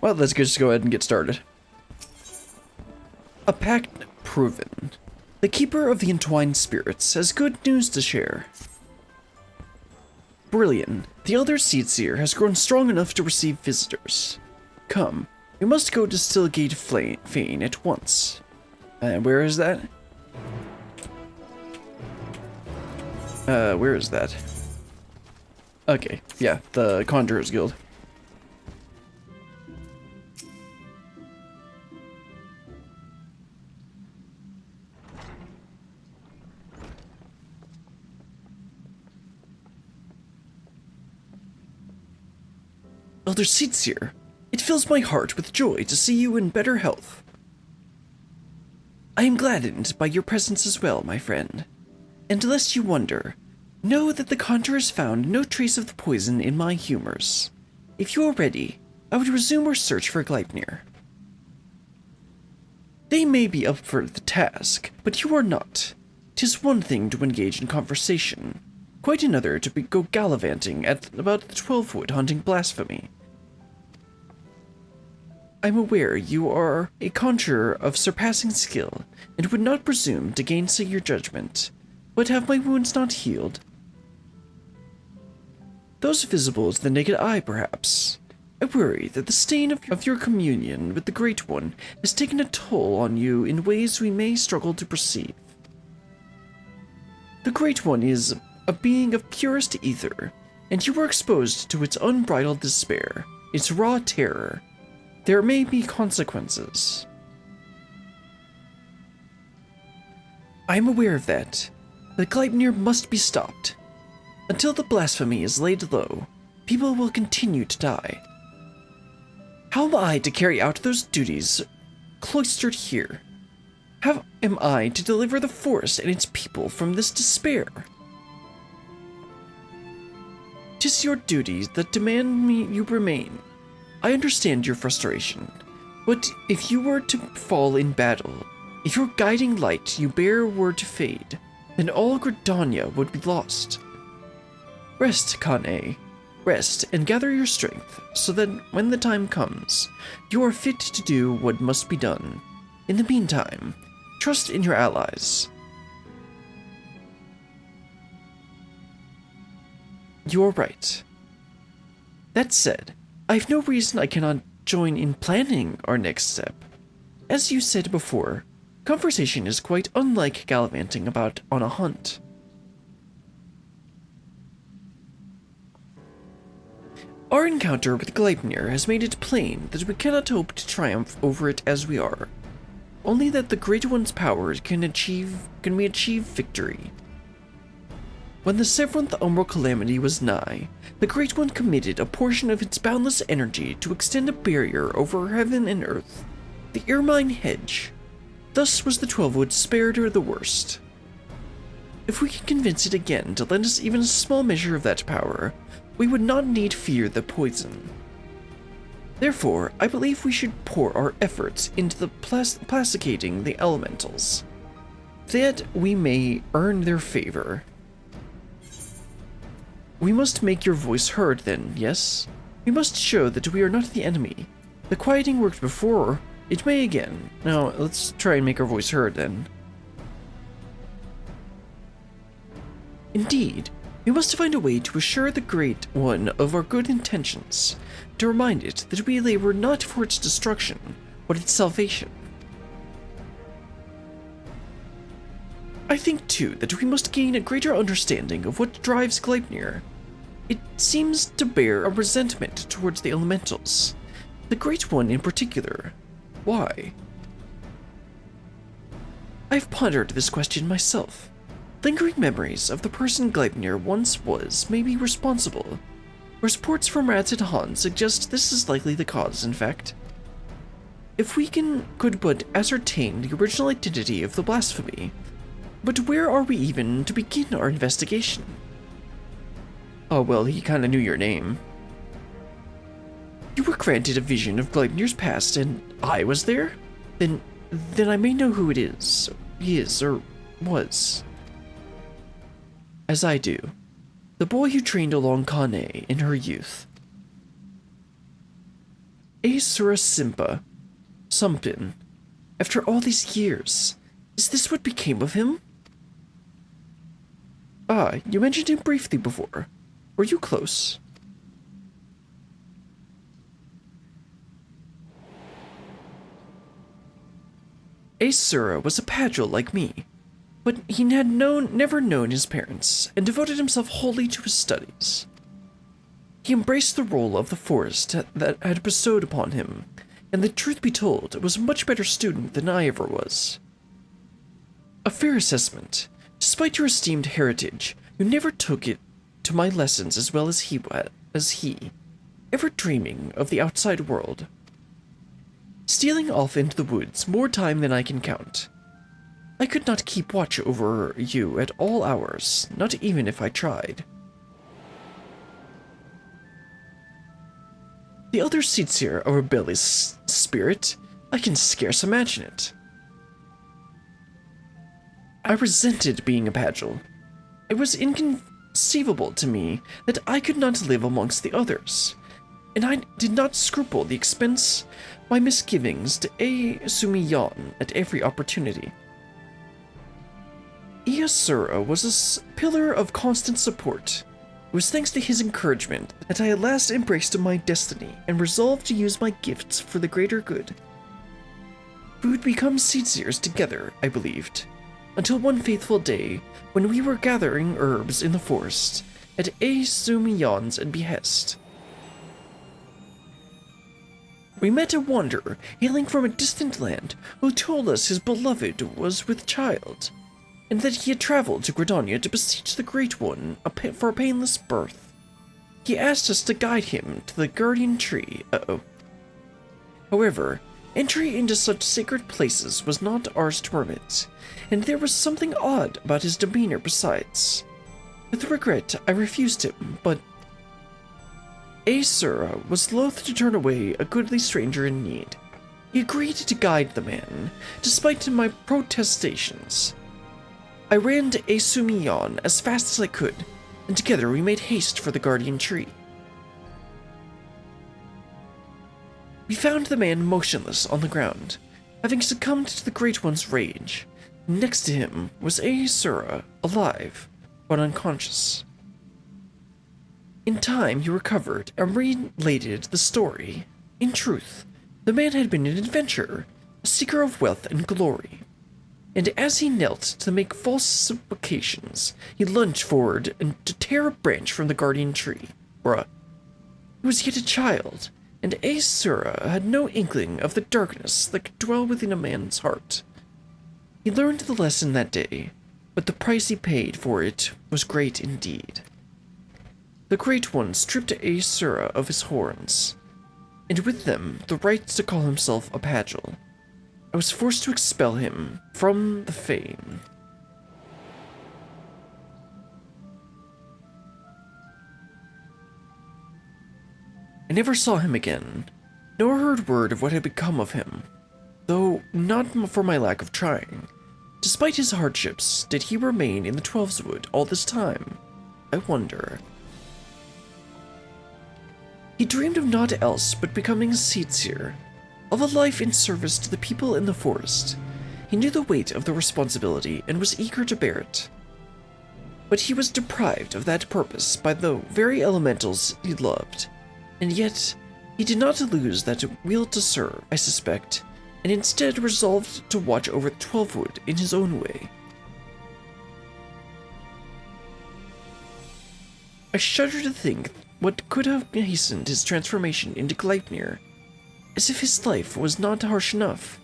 Well, let's just go ahead and get started. A pact proven. The Keeper of the Entwined Spirits has good news to share. Brilliant. The Elder Seedseer has grown strong enough to receive visitors. Come, we must go to Stilglade Fane at once. Where is that? Where is that? Okay, yeah, the Conjurer's Guild. Elder Seedseer, it fills my heart with joy to see you in better health. I am gladdened by your presence as well, my friend. And lest you wonder, know that the Conjurers found no trace of the poison in my humors. If you are ready, I would resume our search for Gleipnir. They may be up for the task, but you are not. 'Tis one thing to engage in conversation, quite another to go gallivanting at about the 12-wood hunting blasphemy. I'm aware you are a conjurer of surpassing skill, and would not presume to gainsay your judgment, but have my wounds not healed? Those visible to the naked eye, perhaps. I worry that the stain of your communion with the Great One has taken a toll on you in ways we may struggle to perceive. The Great One is a being of purest ether, and you were exposed to its unbridled despair, its raw terror. There may be consequences. I am aware of that. The Gleipnir must be stopped. Until the blasphemy is laid low, people will continue to die. How am I to carry out those duties cloistered here? How am I to deliver the forest and its people from this despair? 'Tis your duties that demand you remain. I understand your frustration, but if you were to fall in battle, if your guiding light you bear were to fade, then all Gridania would be lost. Rest, Kan-E. Rest and gather your strength, so that when the time comes, you are fit to do what must be done. In the meantime, trust in your allies. You are right. That said, I have no reason I cannot join in planning our next step. As you said before, conversation is quite unlike gallivanting about on a hunt. Our encounter with Gleipnir has made it plain that we cannot hope to triumph over it as we are. Only that the Great One's power can we achieve victory. When the 7th Umbral Calamity was nigh, the Great One committed a portion of its boundless energy to extend a barrier over heaven and earth, the Ermine Hedge. Thus was the 12-wood spared the worst. If we can convince it again to lend us even a small measure of that power, we would not need fear the poison. Therefore, I believe we should pour our efforts into the placating the elementals, that we may earn their favor. We must make your voice heard then, yes? We must show that we are not the enemy. The quieting worked before, it may again. Now, let's try and make our voice heard then. Indeed, we must find a way to assure the Great One of our good intentions, to remind it that we labor not for its destruction, but its salvation. I think, too, that we must gain a greater understanding of what drives Gleipnir. It seems to bear a resentment towards the elementals, the Great One in particular. Why? I've pondered this question myself. Lingering memories of the person Gleipnir once was may be responsible. Reports from Rats and Hans suggest this is likely the cause, in fact. If we could but ascertain the original identity of the blasphemy, but where are we even to begin our investigation? Oh, well, he kinda knew your name. You were granted a vision of Gleipnir's past, and I was there? Then I may know who it is. He is, or was. As I do. The boy who trained along Kan-E in her youth. Asura Sumpin. After all these years, is this what became of him? Ah, you mentioned him briefly before. Were you close? Asura was a Padgel like me, but he had never known his parents and devoted himself wholly to his studies. He embraced the role of the forest that had bestowed upon him, and the truth be told, was a much better student than I ever was. A fair assessment. Despite your esteemed heritage, you never took it to my lessons as well as he, ever dreaming of the outside world. Stealing off into the woods more time than I can count. I could not keep watch over you at all hours, not even if I tried. The Elder Seedseer, a rebellious spirit, I can scarce imagine it. I resented being a Padgel. It was inconceivable to me that I could not live amongst the others, and I did not scruple the expense my misgivings to E-Sumi-yan at every opportunity. Asura was a pillar of constant support. It was thanks to his encouragement that I at last embraced my destiny and resolved to use my gifts for the greater good. We would become Seedseers together, I believed, until one faithful day when we were gathering herbs in the forest at E-Sumi-yan's behest. We met a wanderer hailing from a distant land who told us his beloved was with child, and that he had traveled to Gridania to beseech the Great One for a painless birth. He asked us to guide him to the guardian tree. However, entry into such sacred places was not ours to permit, and there was something odd about his demeanor besides. With regret, I refused him, but Asura was loath to turn away a goodly stranger in need. He agreed to guide the man, despite my protestations. I ran to E-Sumi-yan as fast as I could, and together we made haste for the guardian tree. We found the man motionless on the ground, having succumbed to the Great One's rage. Next to him was Asura, alive, but unconscious. In time, he recovered and related the story. In truth, the man had been an adventurer, a seeker of wealth and glory. And as he knelt to make false supplications, he lunged forward and to tear a branch from the guardian tree. He was yet a child, and Asura had no inkling of the darkness that could dwell within a man's heart. He learned the lesson that day, but the price he paid for it was great indeed. The Great One stripped Asura of his horns, and with them the right to call himself a Padgel. I was forced to expel him from the Fane. I never saw him again, nor heard word of what had become of him, though not for my lack of trying. Despite his hardships, did he remain in the Twelveswood all this time? I wonder. He dreamed of naught else but becoming a Seedseer, of a life in service to the people in the forest. He knew the weight of the responsibility and was eager to bear it. But he was deprived of that purpose by the very elementals he loved, and yet he did not lose that will to serve, I suspect, and instead resolved to watch over the Twelvewood in his own way. I shudder to think what could have hastened his transformation into Gleipnir, as if his life was not harsh enough.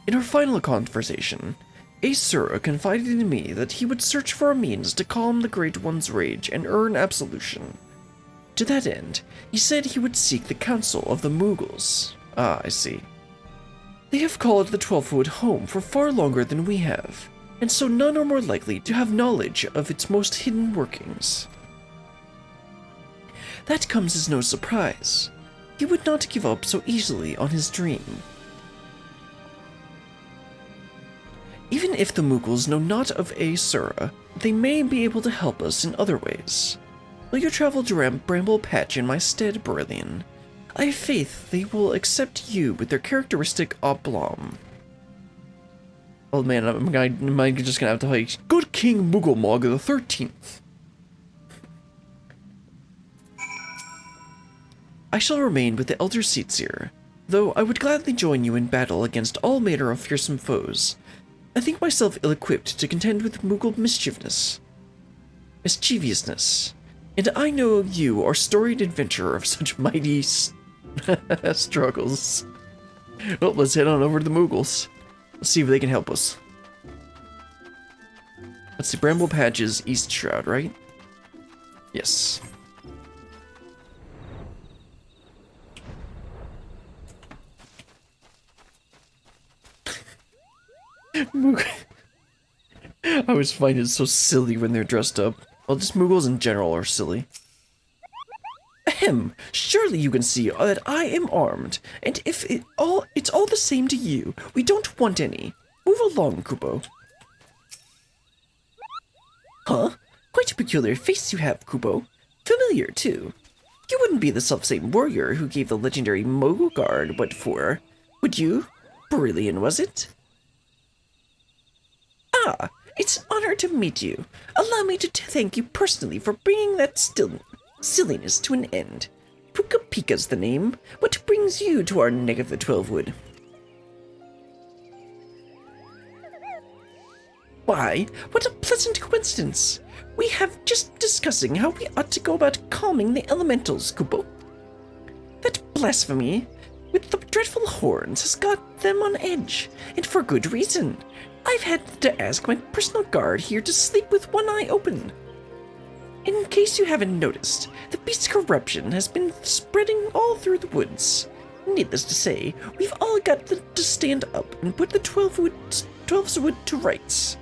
In our final conversation, Asura confided in me that he would search for a means to calm the Great One's rage and earn absolution. To that end, he said he would seek the counsel of the Mughals. Ah, I see. They have called the Twelvewood home for far longer than we have, and so none are more likely to have knowledge of its most hidden workings. That comes as no surprise. He would not give up so easily on his dream. Even if the Mughals know naught of Asura, they may be able to help us in other ways. Will you travel to Bramble Patch in my stead, Brillian? I have faith they will accept you with their characteristic aplomb. Oh man, am I just gonna have to like, Good King Moogelmog the 13th. I shall remain with the Elder Seedseer, though I would gladly join you in battle against all manner of fearsome foes. I think myself ill-equipped to contend with Moogle mischievousness, and I know you are storied adventurer of such mighty struggles. Well, let's head on over to the Moogles. Let's see if they can help us. Let's see, Bramble Patch is East Shroud, right? Yes. I always find it so silly when they're dressed up. Well, just Moogles in general are silly. Ahem, surely you can see that I am armed, and if it's all the same to you, we don't want any. Move along, Kupo. Huh? Quite a peculiar face you have, Kupo. Familiar, too. You wouldn't be the selfsame warrior who gave the legendary Mogul Guard what for, would you? Brilliant, was it? Ah, it's an honor to meet you. Allow me to thank you personally for bringing that silliness to an end. Puka Pika's the name. What brings you to our neck of the 12-wood? Why, what a pleasant coincidence. We have just discussing how we ought to go about calming the elementals, Kupo. That blasphemy with the dreadful horns has got them on edge, and for good reason. I've had to ask my personal guard here to sleep with one eye open. In case you haven't noticed, the beast's corruption has been spreading all through the woods. Needless to say, we've all got to stand up and put the 12's wood to rights.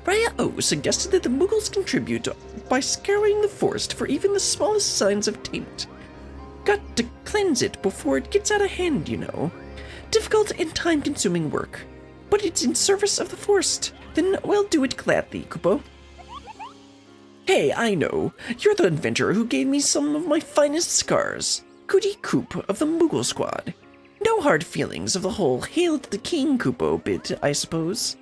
Raya O suggested that the Moogles contribute by scouring the forest for even the smallest signs of taint. Got to cleanse it before it gets out of hand, you know. Difficult and time-consuming work, but it's in service of the forest. Then we'll do it gladly, Kupo. Hey, I know. You're the adventurer who gave me some of my finest scars. Goody Coop of the Moogle Squad. No hard feelings of the whole Hail to the King Kupo bit, I suppose.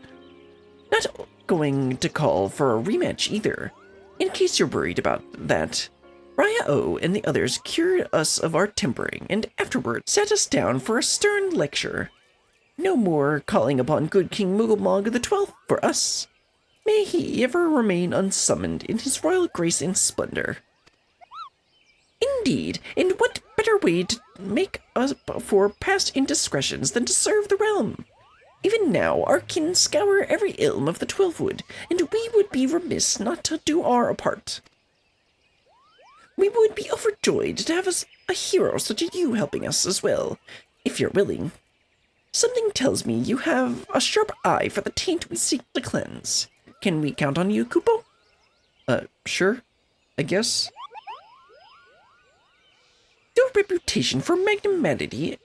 Not going to call for a rematch either. In case you're worried about that, Raya O and the others cured us of our tempering and afterward sat us down for a stern lecture. No more calling upon good King Moogelmog the 12th for us. May he ever remain unsummoned in his royal grace and splendor. Indeed, and what better way to make us for past indiscretions than to serve the realm? Even now, our kin scour every ilm of the 12-wood, and we would be remiss not to do our part. We would be overjoyed to have a hero such as you helping us as well, if you're willing. Something tells me you have a sharp eye for the taint we seek to cleanse. Can we count on you, Kupo? Sure, I guess. Your reputation for magnanimity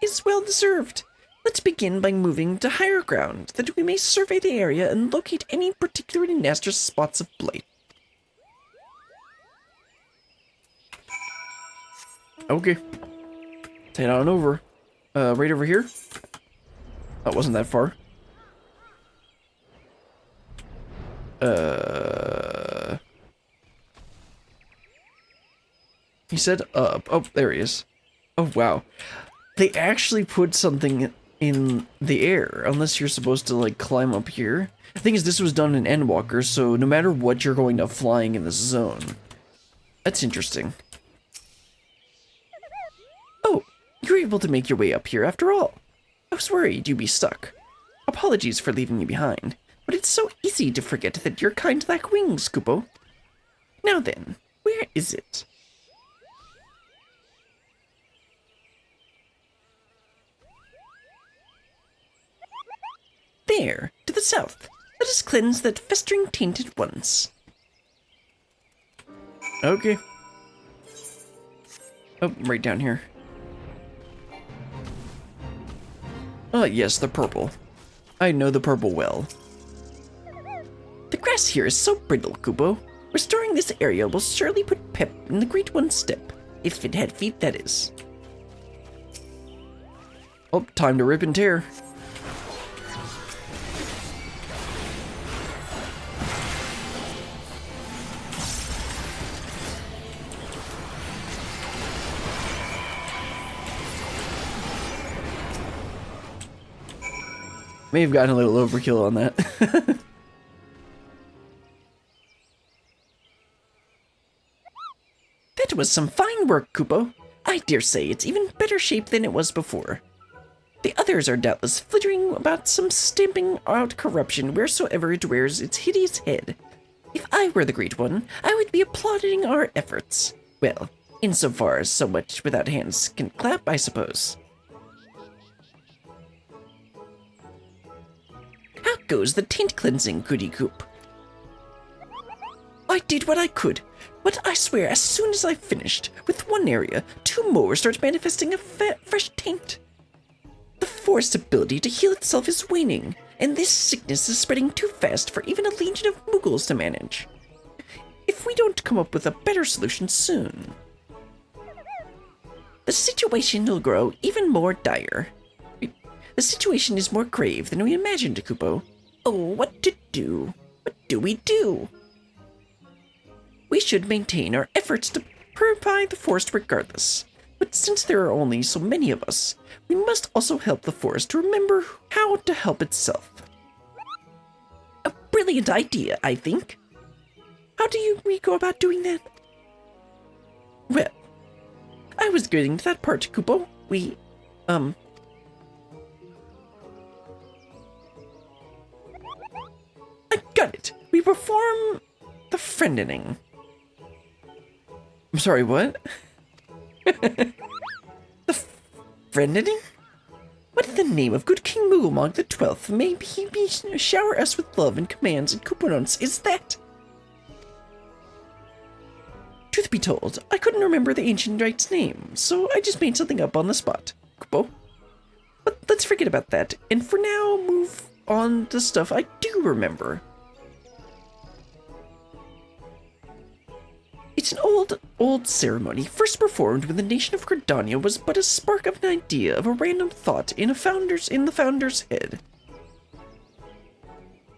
is well deserved. Let's begin by moving to higher ground, that we may survey the area and locate any particularly nasty spots of blight. Okay. Head on over. Right over here? That wasn't that far. He said up. Oh, there he is. Oh, wow. They actually put something in the air, unless you're supposed to, like, climb up here. The thing is, this was done in Endwalker, so no matter what, you're going to flying in this zone. That's interesting. Oh, you're able to make your way up here after all. I was worried you'd be stuck. Apologies for leaving you behind, but it's so easy to forget that your kind lack wings, Kupo. Now then, where is it? There, to the south. Let us cleanse that festering taint at once. Okay. Oh, right down here. Oh, yes, the purple. I know the purple well. The grass here is so brittle, Kupo. Restoring this area will surely put pep in the Great One's step. If it had feet, that is. Oh, time to rip and tear. May have gotten a little overkill on that. That was some fine work, Kupo. I dare say it's even better shape than it was before. The others are doubtless flittering about some stamping out corruption wheresoever it rears its hideous head. If I were the Great One, I would be applauding our efforts. Well, insofar as so much without hands can clap, I suppose. How goes the taint cleansing, Goody Coop? I did what I could, but I swear as soon as I finished with one area, 2 more start manifesting a fresh taint. The forest's ability to heal itself is waning, and this sickness is spreading too fast for even a legion of Muggles to manage. If we don't come up with a better solution soon, the situation will grow even more dire. The situation is more grave than we imagined, Kupo. Oh, what to do? What do we do? We should maintain our efforts to purify the forest regardless. But since there are only so many of us, we must also help the forest to remember how to help itself. A brilliant idea, I think. How do we go about doing that? Well, I was getting to that part, Kupo. I got it. We perform the friendening. I'm sorry, what? The friendening? What in the name of good King Mugglemog the 12th may he be shower us with love and commands and couponants is that? Truth be told, I couldn't remember the ancient knight's name, so I just made something up on the spot. Kupo. But let's forget about that, and for now move on to stuff I do remember. It's an old ceremony, first performed when the nation of Gridania was but a spark of an idea of a random thought in the founder's head.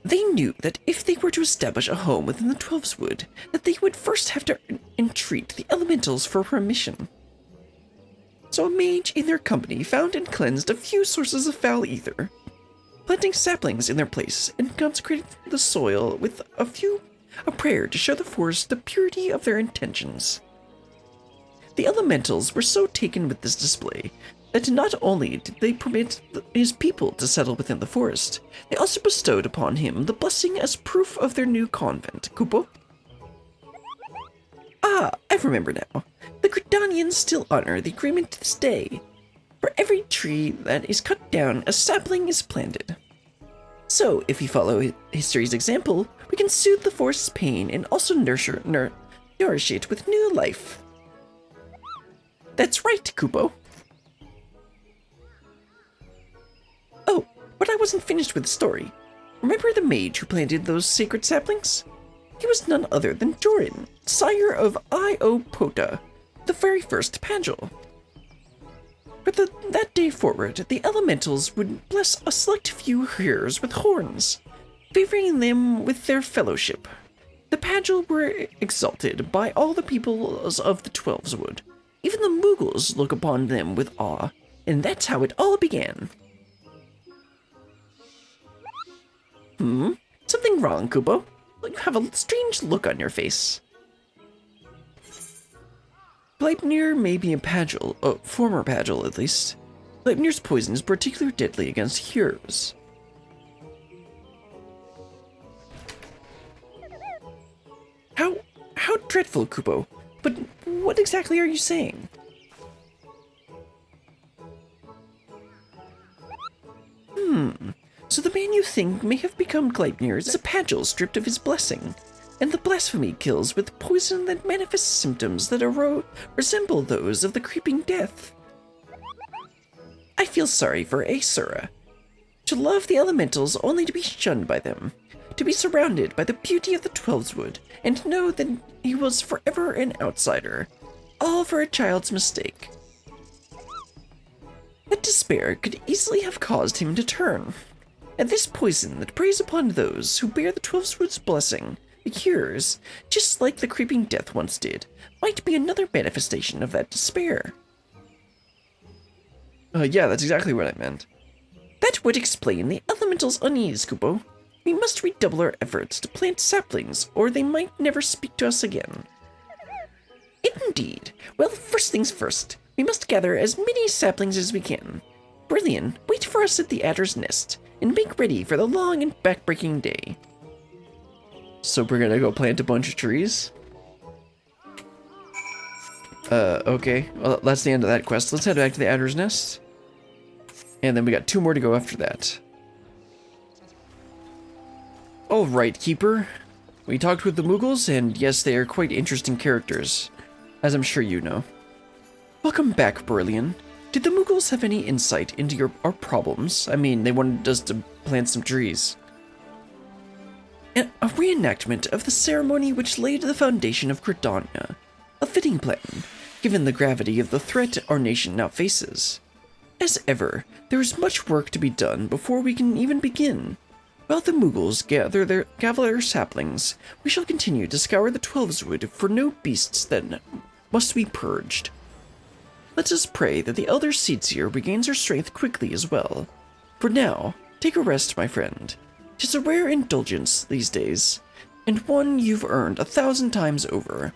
They knew that if they were to establish a home within the Twelveswood, that they would first have to entreat the elementals for permission. So a mage in their company found and cleansed a few sources of foul ether, planting saplings in their place, and consecrated the soil with a prayer to show the forest the purity of their intentions. The elementals were so taken with this display that not only did they permit his people to settle within the forest, they also bestowed upon him the blessing as proof of their new convent. Kupo? Ah, I remember now. The Gridanians still honor the agreement to this day. For every tree that is cut down, a sapling is planted. So, if we follow history's example, we can soothe the forest's pain and also nourish it with new life. That's right, Kupo. Oh, but I wasn't finished with the story. Remember the mage who planted those sacred saplings? He was none other than Jorin, sire of Iopota, the very first Pagel. From that day forward, the elementals would bless a select few hearers with horns, favoring them with their fellowship. The Pagel were exalted by all the peoples of the Twelveswood. Even the Muggles look upon them with awe, and that's how it all began. Something wrong, Kupo? You have a strange look on your face. Gleipnir may be a Pagel, a former Pagel at least. Gleipnir's poison is particularly deadly against heroes. How dreadful, Kupo. But what exactly are you saying? So the man you think may have become Gleipnir is a Pagel stripped of his blessing, and the blasphemy kills with poison that manifests symptoms that resemble those of the creeping death. I feel sorry for Asura. To love the elementals only to be shunned by them. to be surrounded by the beauty of the Twelveswood and know that he was forever an outsider, all for a child's mistake. That despair could easily have caused him to turn. And this poison that preys upon those who bear the Twelveswood's blessing, the cures, just like the creeping death once did, might be another manifestation of that despair. Yeah, that's exactly what I meant. That would explain the elemental's unease, Kupo. We must redouble our efforts to plant saplings, or they might never speak to us again. Indeed. Well, first things first. We must gather as many saplings as we can. Brilliant, wait for us at the Adder's Nest, and make ready for the long and backbreaking day. So we're gonna go plant a bunch of trees? Okay. Well, that's the end of that quest. Let's head back to the Adder's Nest. And then we got 2 more to go after that. Alright, Keeper. We talked with the Moogles, and yes, they are quite interesting characters, as I'm sure you know. Welcome back, Berlian. Did the Moogles have any insight into our problems? I mean, they wanted us to plant some trees. And a reenactment of the ceremony which laid the foundation of Gridania. A fitting plan, given the gravity of the threat our nation now faces. As ever, there is much work to be done before we can even begin. While the Moogles gather their saplings, we shall continue to scour the Twelveswood for no beasts that must be purged. Let us pray that the Elder Seedseer regains her strength quickly as well. For now, take a rest, my friend. 'Tis a rare indulgence these days, and one you've earned 1,000 times over.